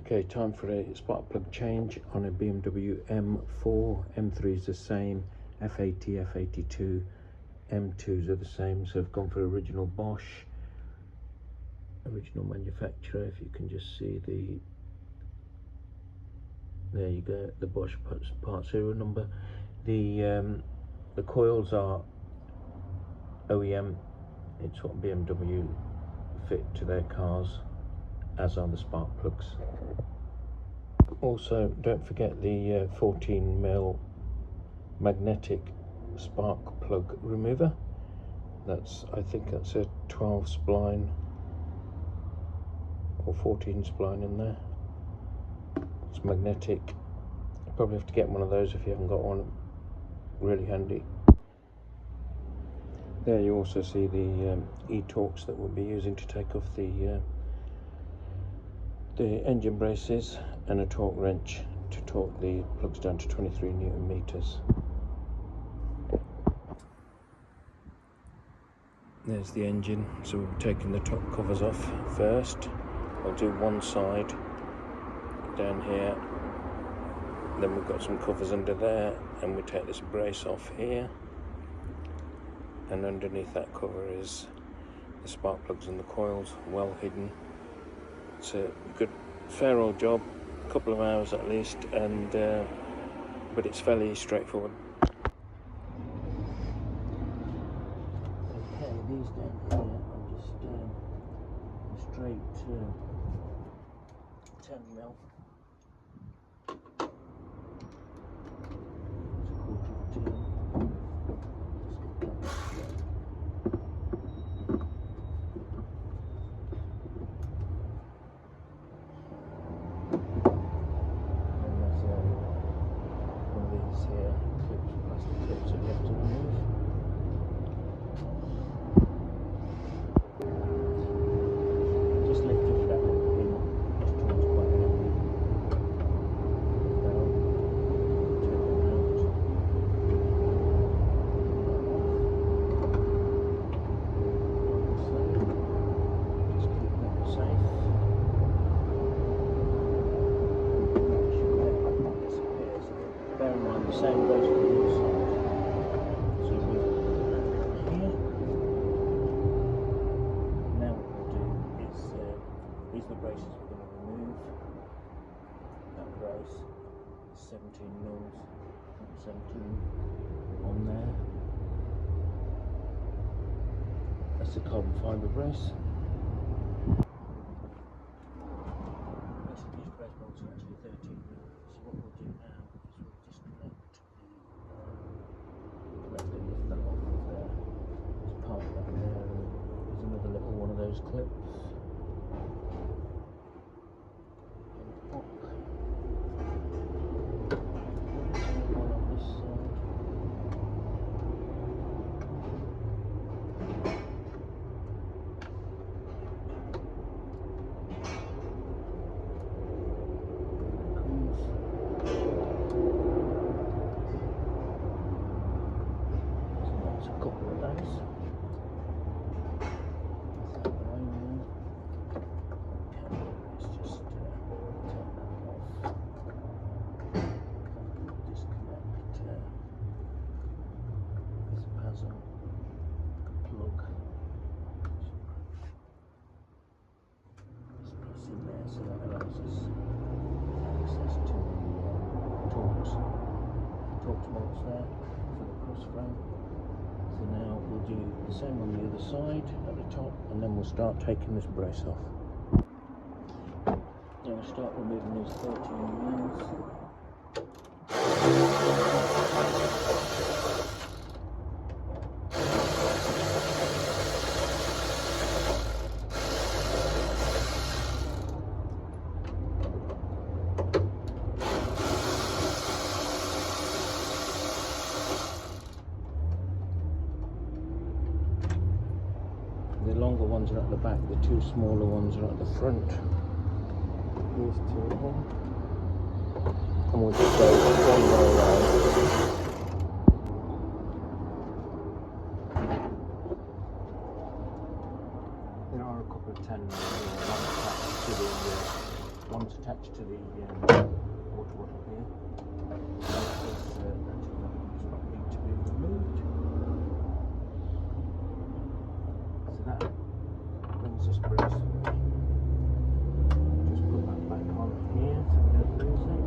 Okay, time for a spark plug change on a BMW M4. M3 is the same, F80, F82, M2s are the same, so I've gone for original Bosch, original manufacturer. If you can just see there you go, the Bosch part serial number. The coils are OEM. It's what BMW fit to their cars, as are the spark plugs. Also, don't forget the 14mm magnetic spark plug remover. I think that's a 12 spline or 14 spline in there. It's magnetic. You probably have to get one of those if you haven't got one. Really handy. There you also see the e-torques that we'll be using to take off the engine braces, and a torque wrench to torque the plugs down to 23 Newton meters. There's the engine, so we'll be taking the top covers off first. I'll do one side down here, then we've got some covers under there, and we take this brace off here, and underneath that cover is the spark plugs and the coils, well hidden. It's a good, fair old job, a couple of hours at least, and but it's fairly straightforward. Okay, these down here are just straight 10mm. It's a quarter of a turn. The same goes for the other side. So we've got here. Now what we'll do is, these are the braces we're going to remove. That brace is 17 mils, 17 on there. That's the carbon fibre brace. These brace bolts are actually 13 mils. So what we'll do now is we'll disconnect lift that off of there. There's part back there, and there's another little one of those clips. Pop. There's one on this side. Couple of those. Let's just take that off. Disconnect this puzzle plug. Just press in there so that allows us access to the torque bolts there for the cross frame. So now we'll do the same on the other side at the top, and then we'll start taking this brace off. Now we'll start removing these 13 mils. The longer ones are at the back, the two smaller ones are at the front. These two here. And we'll just go one way around. There are a couple of 10mm attached to the one's attached to the water bottle here. Does not need to be removed. So that brings us brace away. Just put that back on here so we don't lose it.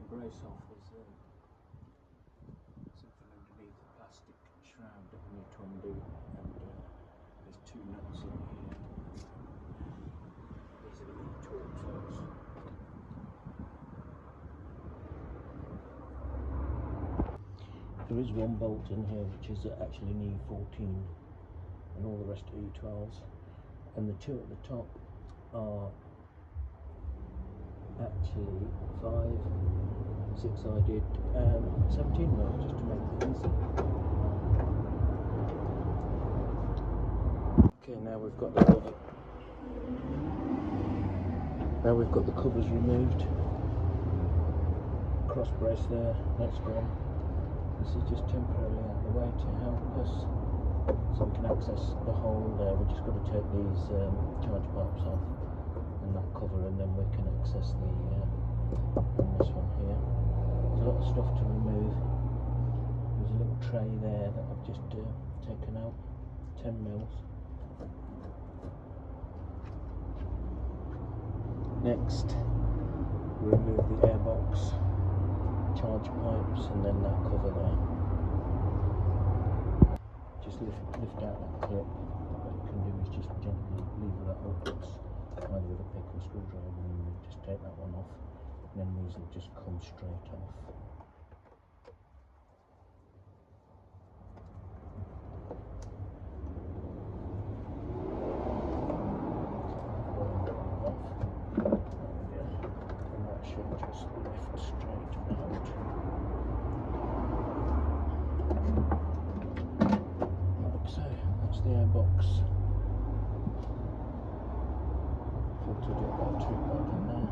Brace off, there's something underneath the plastic shroud that we need to undo, and there's two nuts in here. These are the E-torque nuts. There is one bolt in here which is actually an E14 and all the rest are E12s, and the two at the top are actually 5, 6-sided, 17 mil, just to make it easy. Okay, now we've got the covers removed. Cross brace there, that's gone. This is just temporarily out of the way to help us, so we can access the hole there. We've just got to take these charge pipes off and that cover, and then we can access the on this one here. There's a lot of stuff to remove. There's a little tray there that I've just taken out, 10 mils. Next, we remove the airbox, charge pipes, and then that cover there. Just lift out that clip. What you can do is just gently lever that upwards, either with a pick or screwdriver, and you just take that one off, and then these will just come straight off. And that should just lift straight out. Like so, that's the airbox. Filtered it about 2 back in there.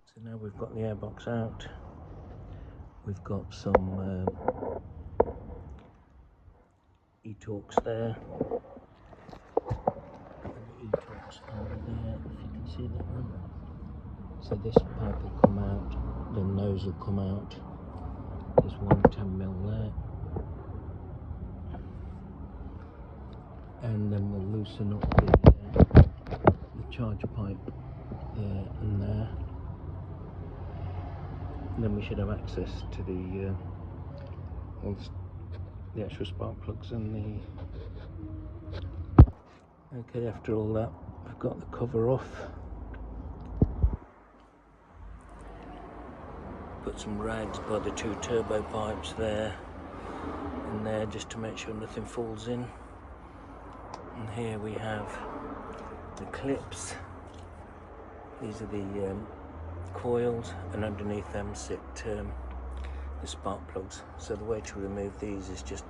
So now we've got the airbox out. We've got some E-torques there. E-torques over there, if you can see that one. So this pipe will come out, then those will come out. There's one 10 mil there. And then we'll loosen up the charge pipe there and there. And then we should have access to the actual spark plugs and the... Okay, after all that, we've got the cover off. Put some rags by the 2 turbo pipes there and there, just to make sure nothing falls in. And here we have the clips. These are the coils, and underneath them sit the spark plugs. So the way to remove these is just,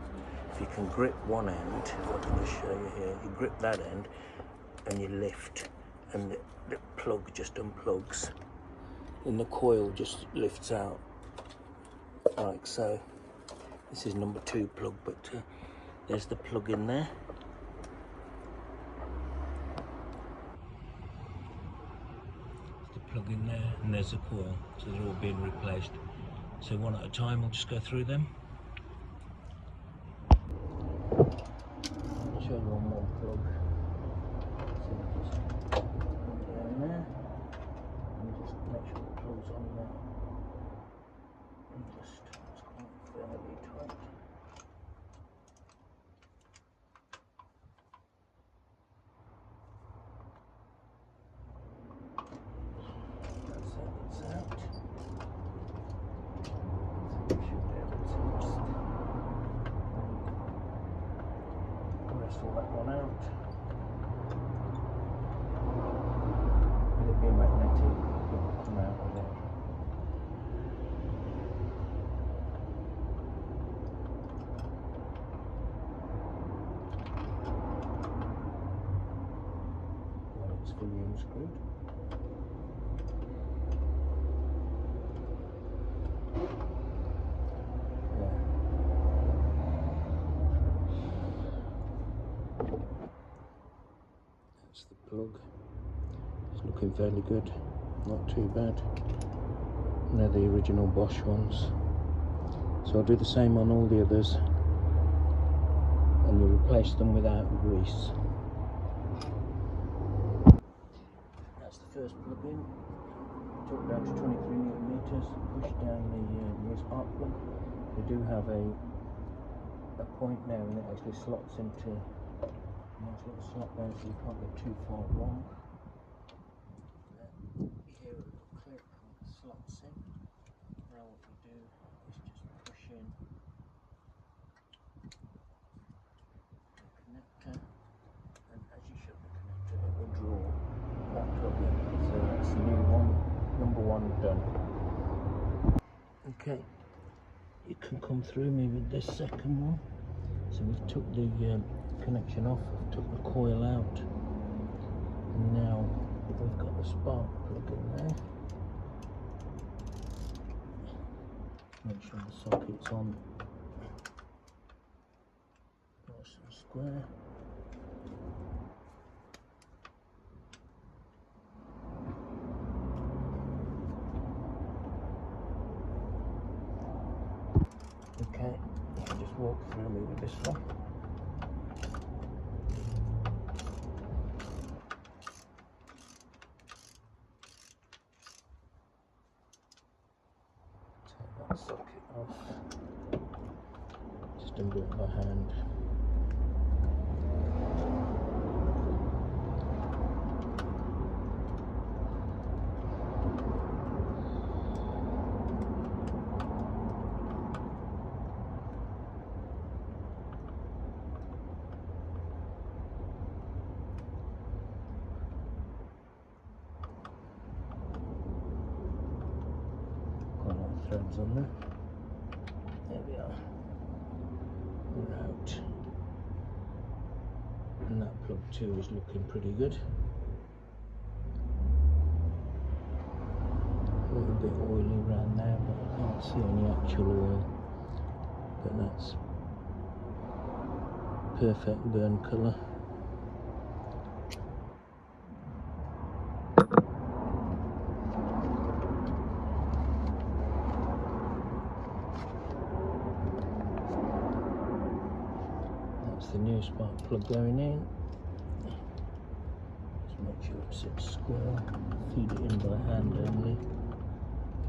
if you can grip one end, if I can just show you here, you grip that end and you lift, and the plug just unplugs, and the coil just lifts out like so. This is number 2 plug, but there's the plug in there. Plug in there, and there's the coil, so they're all being replaced. So one at a time, I'll just go through them. I'll show you on one plug. So just put down there, and just make sure the plug's on there, and just, it's quite fairly tight. All that one out. Will it be magnetic? fully unscrewed. That's the plug. It's looking fairly good, not too bad. And they're the original Bosch ones. So I'll do the same on all the others, and you replace them without grease. That's the first plug in. Took it down to 23 newton meters. Push down the new spark plug. We do have a point now, and it actually slots into a nice little slot there, so you can't get too far wrong. Then you hear a little click, and it slots in. Now what we do is just push in the connector, and as you shut the connector it will draw that plug in. So that's the new one, number one done. Okay, you can come through me with this second one. So we've took the connection off, we've took the coil out, and now we've got the spark plug in there. Make sure the socket's on nice and square. Okay, just walk through me with this one. Take that socket off. Just undo it by hand. Threads on there. There we are. We're out. And that plug too is looking pretty good. A little bit oily around there, but I can't see any actual oil. But that's perfect burn colour. The new spark plug going in. Just make sure it sits square. Feed it in by hand only. You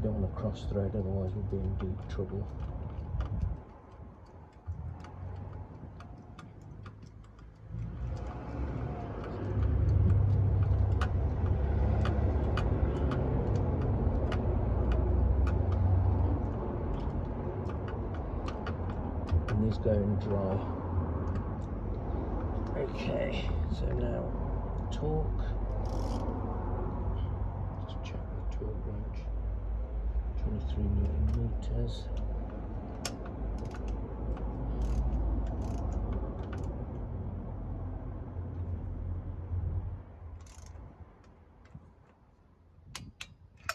don't want to cross thread, otherwise we'll be in deep trouble. And these going dry. Okay, so now torque. Just check the torque range. 23 newton meters.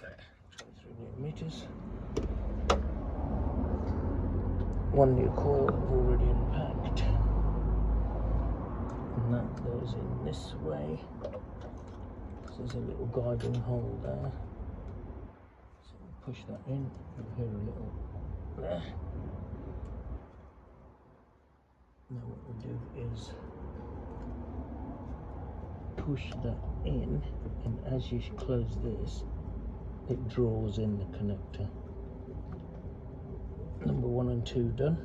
There, 23 newton meters. One new coil already unpacked. And that goes in this way. So there's a little guiding hole there. So we'll push that in. You'll hear a little there. Now what we'll do is push that in, and as you close this, it draws in the connector. Number 1 and 2 done.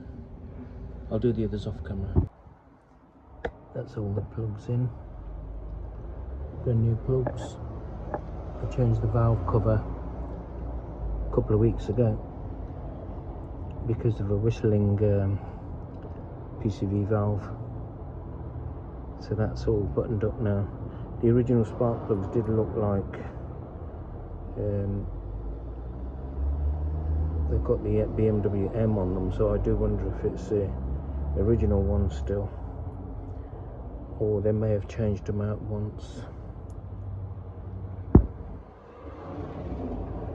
I'll do the others off camera. That's all the plugs in. Brand new plugs. I changed the valve cover a couple of weeks ago because of a whistling PCV valve. So that's all buttoned up now. The original spark plugs did look like they've got the BMW M on them, so I do wonder if it's the original one still, or they may have changed them out once.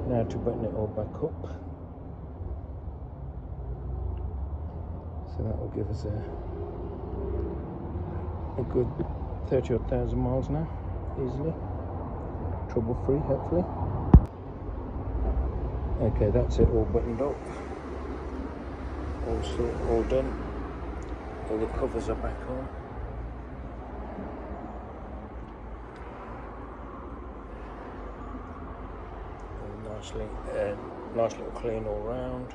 Now to button it all back up. So that will give us a good 30,000 miles now, easily, trouble free hopefully. Okay, that's it all buttoned up, all done. All the covers are back on. All nicely, nice little clean all round.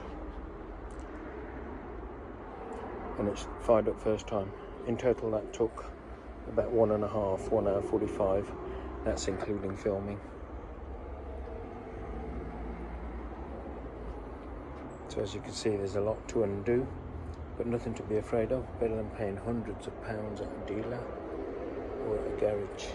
And it's fired up first time. In total that took about 1 hour 45. That's including filming. So as you can see, there's a lot to undo, but nothing to be afraid of. Better than paying hundreds of pounds at a dealer or at a garage.